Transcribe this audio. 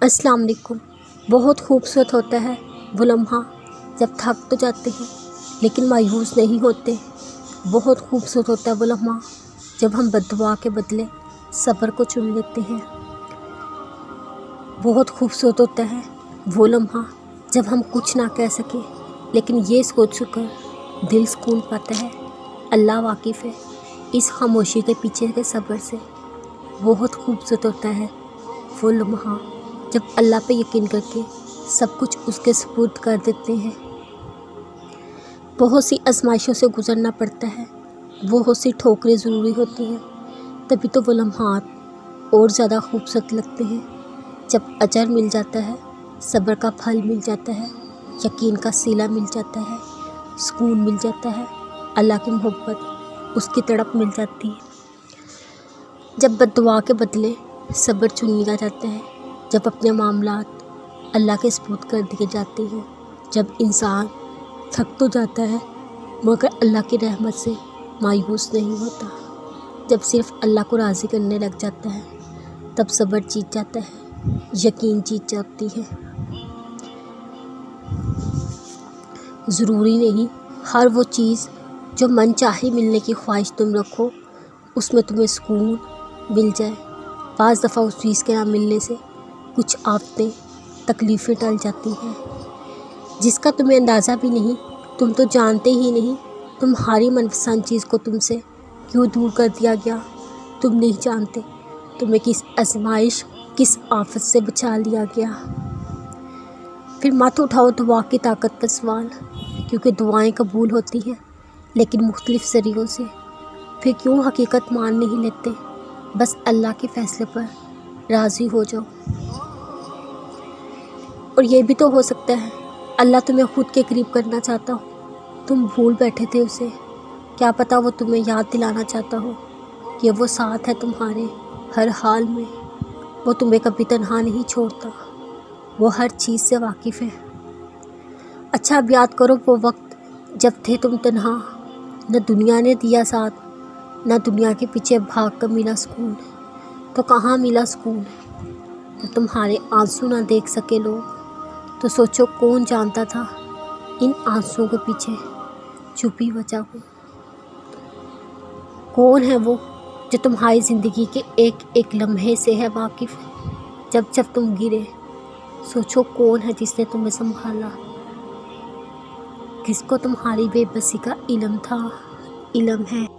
السلام علیکم۔ بہت خوبصورت ہوتا ہے وہ لمحہ جب تھک تو جاتے ہیں لیکن مایوس نہیں ہوتے۔ بہت خوبصورت ہوتا ہے وہ لمحہ جب ہم بد دعا کے بدلے صبر کو چن لیتے ہیں۔ بہت خوبصورت ہوتا ہے وہ لمحہ جب ہم کچھ نہ کہہ سکیں لیکن یہ سوچ کر دل سکون پاتا ہے اللہ واقف ہے اس خاموشی کے پیچھے کے صبر سے۔ بہت خوبصورت ہوتا ہے وہ لمحہ جب اللہ پہ یقین کر کے سب کچھ اس کے سپرد کر دیتے ہیں۔ بہت سی آزمائشوں سے گزرنا پڑتا ہے، بہت سی ٹھوکریں ضروری ہوتی ہیں، تبھی تو وہ لمحات اور زیادہ خوبصورت لگتے ہیں جب اجر مل جاتا ہے، صبر کا پھل مل جاتا ہے، یقین کا صلہ مل جاتا ہے، سکون مل جاتا ہے، اللہ کی محبت اس کی تڑپ مل جاتی ہے۔ جب بد دعا کے بدلے صبر چن لیا جاتا ہے، جب اپنے معاملات اللہ کے سپرد کر دیے جاتے ہیں، جب انسان تھک تو جاتا ہے مگر اللہ کی رحمت سے مایوس نہیں ہوتا، جب صرف اللہ کو راضی کرنے لگ جاتا ہے تب صبر جیت جاتا ہے، یقین جیت جاتی ہے۔ ضروری نہیں ہر وہ چیز جو من چاہے ملنے کی خواہش تم رکھو اس میں تمہیں سکون مل جائے۔ بعض دفعہ اس چیز کے نہ ملنے سے کچھ آفتیں تکلیفیں ٹل جاتی ہیں جس کا تمہیں اندازہ بھی نہیں، تم تو جانتے ہی نہیں تمہاری من پسند چیز کو تم سے کیوں دور کر دیا گیا، تم نہیں جانتے تمہیں کس آزمائش کس آفت سے بچا لیا گیا۔ پھر مت اٹھاؤ دعا کی طاقت پر سوال، کیونکہ دعائیں قبول ہوتی ہیں لیکن مختلف ذریعوں سے۔ پھر کیوں حقیقت مان نہیں لیتے، بس اللہ کے فیصلے پر راضی ہو جاؤ۔ اور یہ بھی تو ہو سکتا ہے اللہ تمہیں خود کے قریب کرنا چاہتا ہو، تم بھول بیٹھے تھے اسے، کیا پتہ وہ تمہیں یاد دلانا چاہتا ہو کہ وہ ساتھ ہے تمہارے ہر حال میں، وہ تمہیں کبھی تنہا نہیں چھوڑتا، وہ ہر چیز سے واقف ہے۔ اچھا اب یاد کرو وہ وقت جب تھے تم تنہا، نہ دنیا نے دیا ساتھ، نہ دنیا کے پیچھے بھاگ کر ملا سکون۔ تو کہاں ملا سکون؟ جب تمہارے آنسو نہ دیکھ سکے لوگ تو سوچو کون جانتا تھا ان آنسوؤں کے پیچھے چھپی وجہ کو۔ کون ہے وہ جو تمہاری زندگی کے ایک ایک لمحے سے ہے واقف؟ جب جب تم گرے سوچو کون ہے جس نے تمہیں سنبھالا، کس کو تمہاری بے بسی کا علم تھا، علم ہے۔